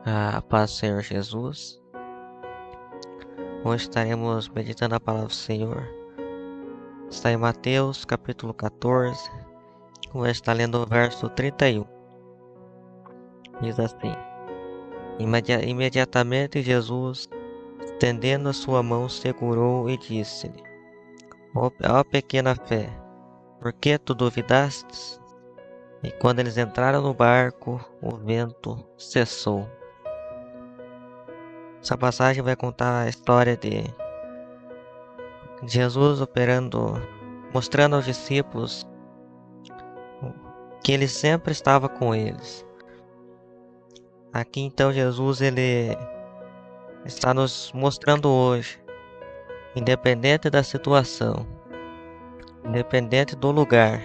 A paz do Senhor Jesus. Hoje estaremos meditando a palavra do Senhor. Está em Mateus capítulo 14. Hoje está lendo o verso 31. Diz assim: Imediatamente Jesus, estendendo a sua mão, segurou e disse-lhe: Ó pequena fé, por que tu duvidastes? E quando eles entraram no barco, o vento cessou. Essa passagem vai contar a história de Jesus mostrando aos discípulos que ele sempre estava com eles. Aqui então Jesus ele está nos mostrando hoje, independente da situação, independente do lugar,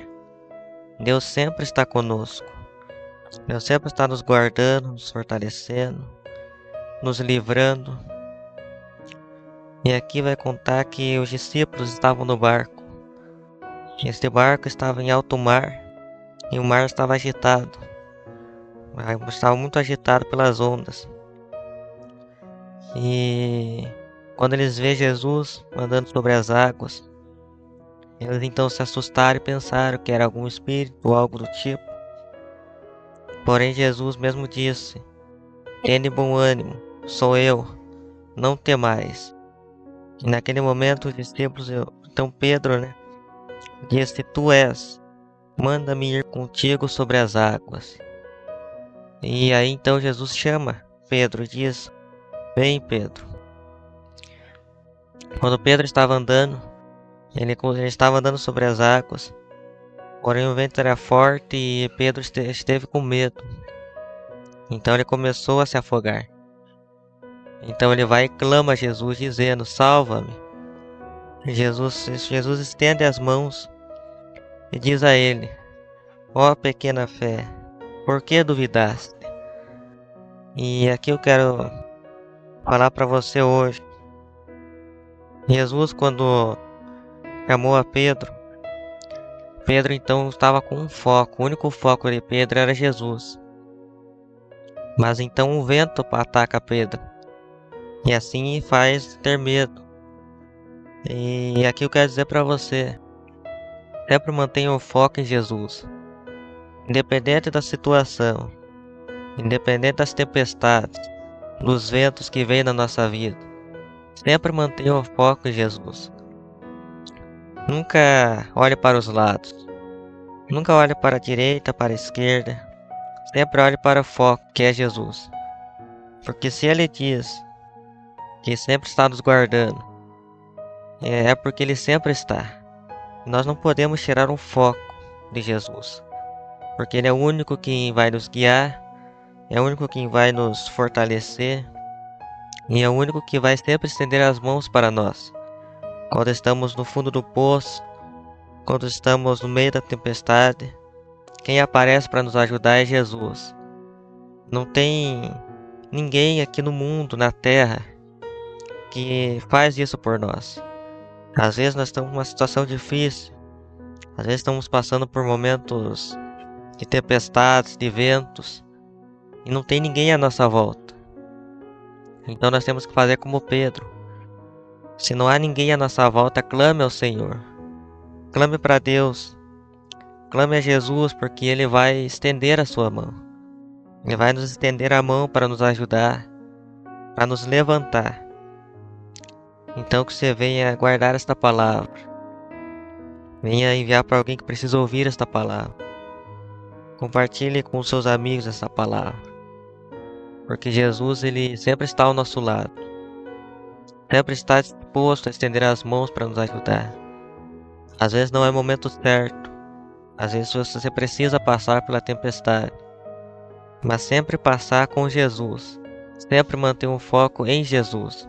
Deus sempre está conosco. Deus sempre está nos guardando, nos fortalecendo, nos livrando. E aqui vai contar que os discípulos estavam no barco. Este barco estava em alto mar e o mar estava agitado. Estava muito agitado pelas ondas. E quando eles vê Jesus andando sobre as águas, eles então se assustaram e pensaram que era algum espírito ou algo do tipo. Porém Jesus mesmo disse: Tende bom ânimo, sou eu, não temais. E naquele momento os discípulos, então Pedro, disse: Tu és, manda-me ir contigo sobre as águas. E aí então Jesus chama Pedro e diz: Vem, Pedro. Quando Pedro estava andando, ele estava andando sobre as águas, porém o vento era forte e Pedro esteve com medo. Então ele começou a se afogar. Então ele vai e clama a Jesus dizendo: Salva-me. Jesus estende as mãos e diz a ele: Ó pequena fé, por que duvidaste? E aqui eu quero falar para você hoje. Jesus, quando chamou a Pedro então estava com um foco. O único foco de Pedro era Jesus. Mas então o vento ataca Pedro. E assim faz ter medo. E aqui eu quero dizer para você: sempre mantenha o foco em Jesus. Independente da situação, independente das tempestades, dos ventos que vêm na nossa vida, sempre mantenha o foco em Jesus. Nunca olhe para os lados. Nunca olhe para a direita, para a esquerda. Sempre olhe para o foco, que é Jesus. Porque se Ele diz que sempre está nos guardando, é porque Ele sempre está. Nós não podemos tirar o foco de Jesus. Porque Ele é o único que vai nos guiar, é o único que vai nos fortalecer, e é o único que vai sempre estender as mãos para nós. Quando estamos no fundo do poço, quando estamos no meio da tempestade, quem aparece para nos ajudar é Jesus. Não tem ninguém aqui no mundo, na terra, que faz isso por nós. Às vezes nós estamos numa situação difícil, às vezes estamos passando por momentos de tempestades, de ventos, e não tem ninguém à nossa volta. Então nós temos que fazer como Pedro. Se não há ninguém à nossa volta, clame ao Senhor. Clame para Deus. Clame a Jesus, porque Ele vai estender a sua mão. Ele vai nos estender a mão para nos ajudar, para nos levantar. Então que você venha guardar esta palavra. Venha enviar para alguém que precisa ouvir esta palavra. Compartilhe com os seus amigos esta palavra. Porque Jesus, Ele sempre está ao nosso lado. Sempre está disposto a estender as mãos para nos ajudar. Às vezes não é o momento certo. Às vezes você precisa passar pela tempestade. Mas sempre passar com Jesus. Sempre manter um foco em Jesus.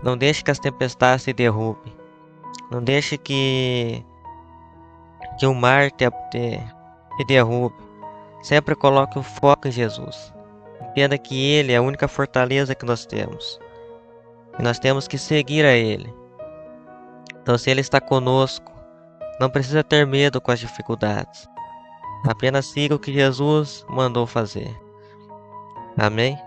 Não deixe que as tempestades te derrubem. Não deixe que o mar te derrube. Sempre coloque o foco em Jesus. Entenda que Ele é a única fortaleza que nós temos. E nós temos que seguir a Ele. Então se Ele está conosco, não precisa ter medo com as dificuldades. Apenas siga o que Jesus mandou fazer. Amém?